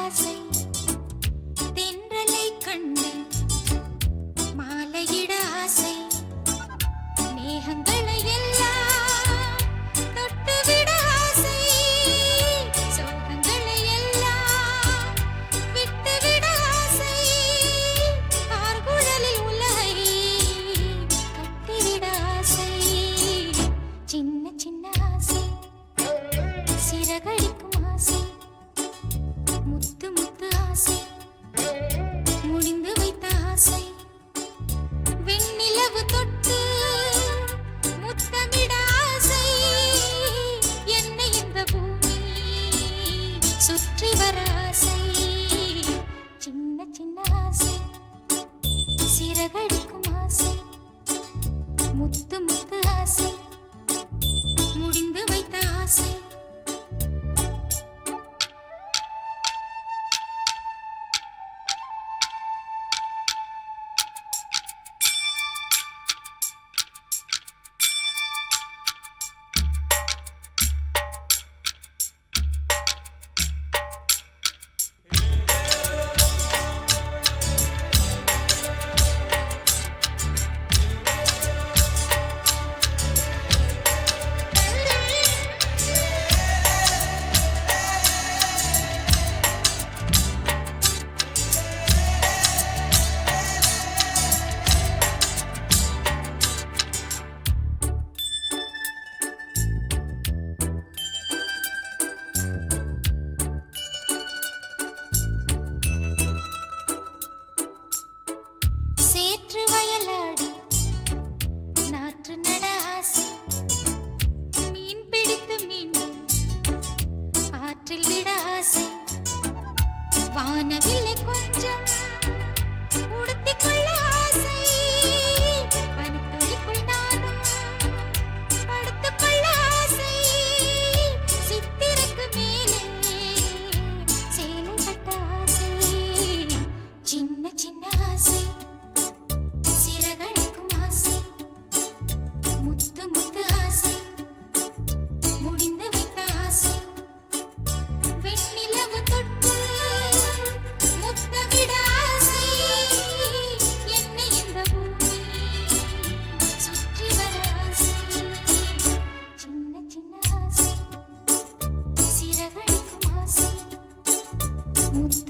ஆசை தென்றலை கண்டு மாலையிட ஆசை மேகங்களை எல்லாம் தொட்டுவிட ஆசை சோகங்களை எல்லாம் விட்டுவிட ஆசை ஆர்குழலில் உலகை கட்டிவிட ஆசை சின்ன சின்ன ஆசை சிறகடிக்கும் ஆசை முத்து முத்து ஆசை முடிந்து வைத்த ஆசை வெண்ணிலவு தொட்டு முத்தமிட ஆசை என்னை இந்த பூமி சுற்றி வர ஆசை சின்ன சின்ன ஆசை சிறகடிக்கும் ஆசை முத்து முத்து ஆசை முடிந்து வைத்த ஆசை சேற்று வயலாடி நாற்று நட ஆசை மீன் பிடித்து மீண்டும் ஆற்றில் விட ஆசை வானவில்லை கொஞ்சம் உடுத்திக் கொள்ள ஆசை பனித்துளிக்குள் நானும் படுத்துக் கொள்ள ஆசை சித்திரக்கு மேலே சேலை கட்ட ஆசை சின்ன சின்ன ஆசை சிறகடிக்கும் ஆசை முத்து முத்து ஆசை முடிந்து வைத்த ஆசை வெண்ணிலவு தொட்டு முத்தமிட ஆசை என்னை இந்த பூமி சுற்றி வர ஆசை சின்ன சின்ன ஆசை சிறகடிக்கும் ஆசை முத்து